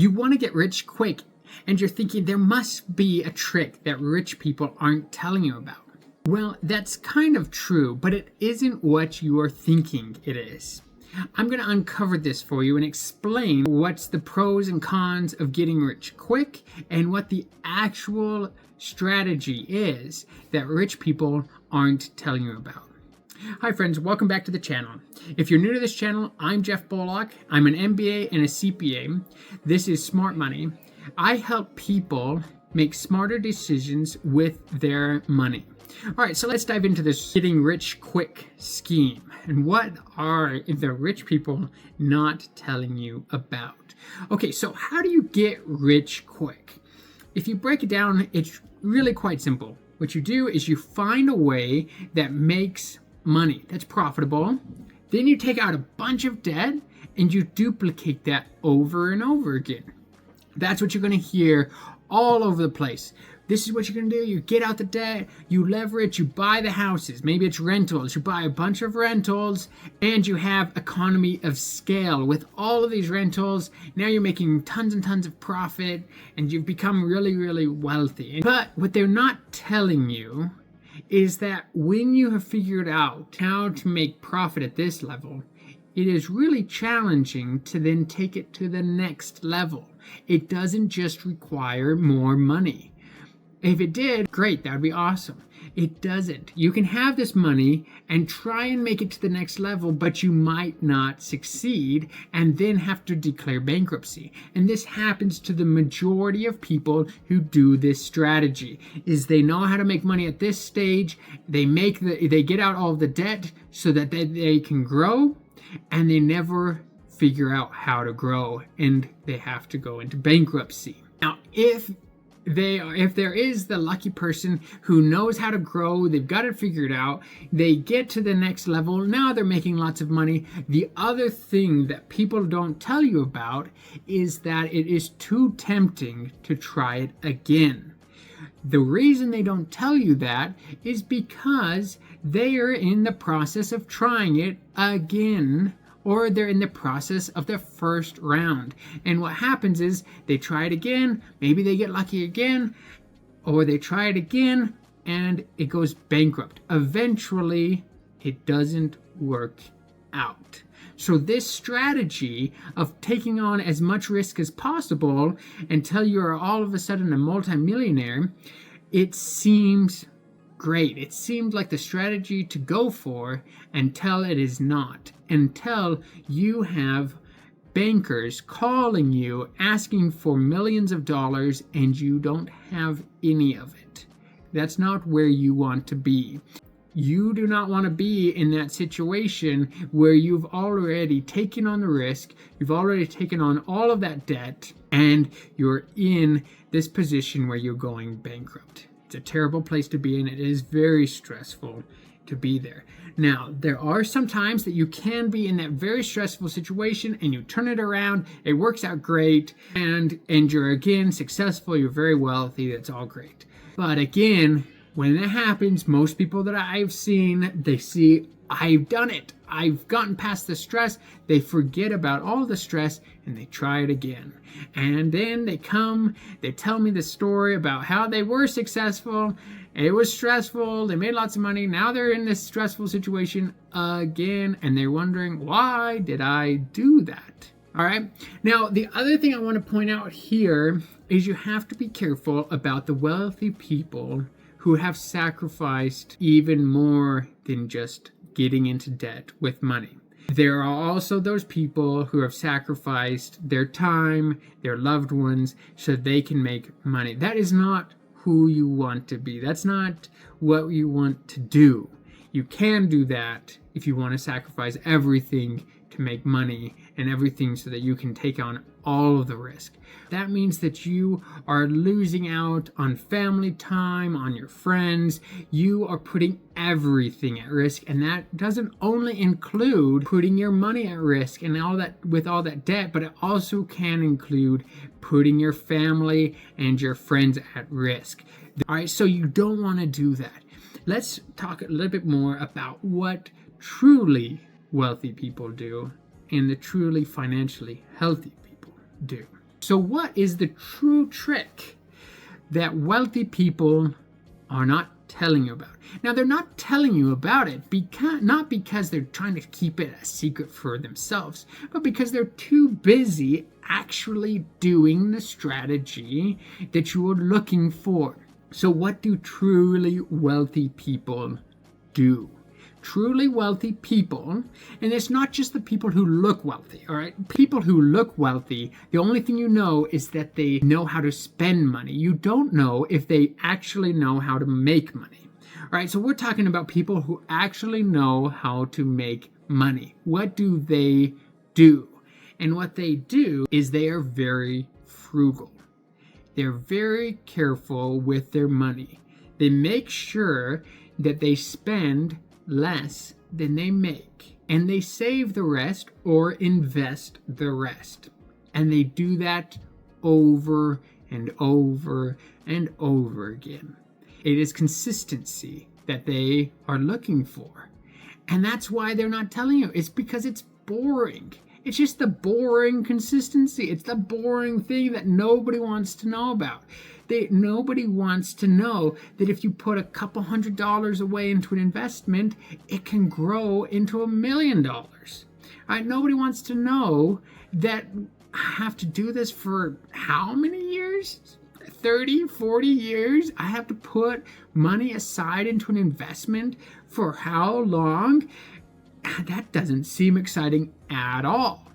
You want to get rich quick, and you're thinking there must be a trick that rich people aren't telling you about. Well, that's kind of true, but it isn't what you are thinking it is. I'm going to uncover this for you and explain what's the pros and cons of getting rich quick and what the actual strategy is that rich people aren't telling you about. Hi friends, welcome back to the channel. If you're new to this channel, I'm Jeff Bollock. I'm an MBA and a CPA. This is Smart Money. I help people make smarter decisions with their money. All right, so let's dive into this getting rich quick scheme. And what are the rich people not telling you about? Okay, so how do you get rich quick? If you break it down, it's really quite simple. What you do is you find a way that makes money, that's profitable. Then you take out a bunch of debt and you duplicate that over and over again. That's what you're going to hear all over the place. This is what you're going to do. You get out the debt, you leverage, you buy the houses. Maybe it's rentals. You buy a bunch of rentals and you have economy of scale. With all of these rentals, now you're making tons and tons of profit and you've become really, really wealthy. But what they're not telling you is that when you have figured out how to make profit at this level, it is really challenging to then take it to the next level. It doesn't just require more money. If it did, great, that would be awesome. It doesn't. You can have this money and try and make it to the next level, but you might not succeed and then have to declare bankruptcy. And this happens to the majority of people who do this strategy, is they know how to make money at this stage, they get out all the debt so that they can grow, and they never figure out how to grow and they have to go into bankruptcy. Now, if there is the lucky person who knows how to grow, they've got it figured out, they get to the next level, now they're making lots of money. The other thing that people don't tell you about is that it is too tempting to try it again. The reason they don't tell you that is because they are in the process of trying it again, or they're in the process of their first round. And what happens is they try it again, maybe they get lucky again, or they try it again and it goes bankrupt. Eventually, it doesn't work out. So this strategy of taking on as much risk as possible until you're all of a sudden a multimillionaire, it seems great. It seems like the strategy to go for until it is not. Until you have bankers calling you asking for millions of dollars and you don't have any of it. That's not where you want to be. You do not want to be in that situation where you've already taken on the risk, you've already taken on all of that debt, and you're in this position where you're going bankrupt. It's a terrible place to be, and it is very stressful to be there. Now, there are some times that you can be in that very stressful situation and you turn it around, it works out great, and you're again successful, you're very wealthy, that's all great. But again, when that happens, most people that I've seen, they see, I've done it, I've gotten past the stress, they forget about all the stress and they try it again. And then they tell me the story about how they were successful, it was stressful, they made lots of money, now they're in this stressful situation again, and they're wondering, why did I do that? All right. Now, the other thing I want to point out here is you have to be careful about the wealthy people who have sacrificed even more than just getting into debt with money. There are also those people who have sacrificed their time, their loved ones, so they can make money. That is not who you want to be. That's not what you want to do. You can do that if you want to sacrifice everything to make money and everything so that you can take on all of the risk. That means that you are losing out on family time, on your friends. You are putting everything at risk, and that doesn't only include putting your money at risk and all that with all that debt, but it also can include putting your family and your friends at risk. All right, so you don't want to do that. Let's talk a little bit more about what truly wealthy people do and the truly financially healthy people do. So what is the true trick that wealthy people are not telling you about? Now, they're not telling you about it not because they're trying to keep it a secret for themselves, but because they're too busy actually doing the strategy that you are looking for. So what do truly wealthy people do? Truly wealthy people, and it's not just the people who look wealthy, all right? People who look wealthy, the only thing you know is that they know how to spend money. You don't know if they actually know how to make money. All right, so we're talking about people who actually know how to make money. What do they do? And what they do is they are very frugal. They're very careful with their money. They make sure that they spend less than they make, and they save the rest or invest the rest. And they do that over and over and over again. It is consistency that they are looking for. And that's why they're not telling you. It's because it's boring. It's just the boring consistency. It's the boring thing that nobody wants to know about. Nobody wants to know that if you put a couple $100 away into an investment, it can grow into $1 million. Right? Nobody wants to know that I have to do this for how many years? 30, 40 years? I have to put money aside into an investment for how long? That doesn't seem exciting at all,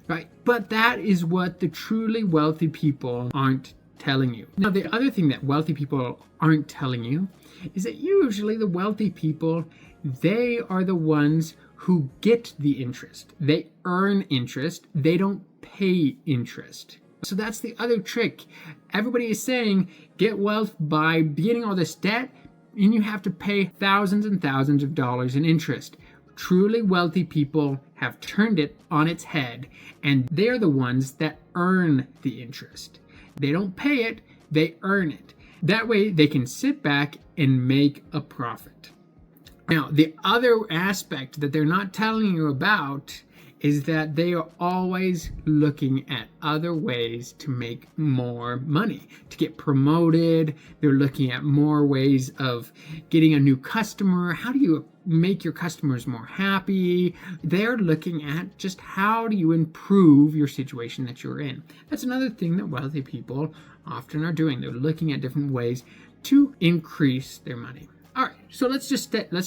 right? But that is what the truly wealthy people aren't telling you. Now, the other thing that wealthy people aren't telling you is that usually the wealthy people, they are the ones who get the interest. They earn interest. They don't pay interest. So that's the other trick. Everybody is saying get wealth by getting all this debt, and you have to pay thousands and thousands of dollars in interest. Truly wealthy people have turned it on its head, and they're the ones that earn the interest. They don't pay it, they earn it. That way they can sit back and make a profit. Now, the other aspect that they're not telling you about is that they are always looking at other ways to make more money, to get promoted. They're looking at more ways of getting a new customer. How do you make your customers more happy? They're looking at just how do you improve your situation that you're in. That's another thing that wealthy people often are doing. They're looking at different ways to increase their money. All right, so let's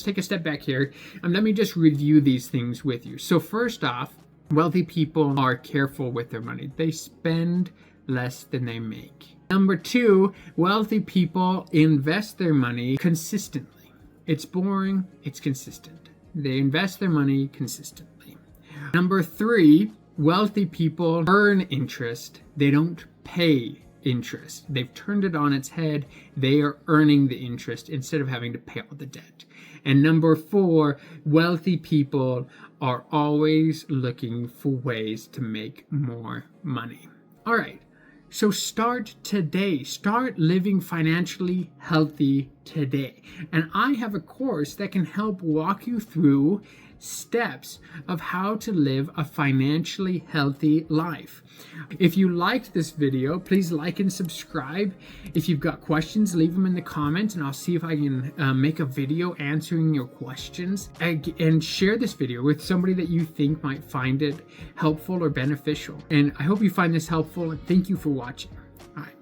take a step back here, and let me just review these things with you. So first off, wealthy people are careful with their money. They spend less than they make. Number two, wealthy people invest their money consistently. It's boring, it's consistent. They invest their money consistently. Number three, wealthy people earn interest. They don't pay interest. They've turned it on its head. They are earning the interest instead of having to pay all the debt. And number four, wealthy people are always looking for ways to make more money. All right, so start today. Start living financially healthy today. And I have a course that can help walk you through steps of how to live a financially healthy life. If you liked this video, please like and subscribe. If you've got questions, leave them in the comments, and I'll see if I can make a video answering your questions. And share this video with somebody that you think might find it helpful or beneficial. And I hope you find this helpful, and thank you for watching. All right.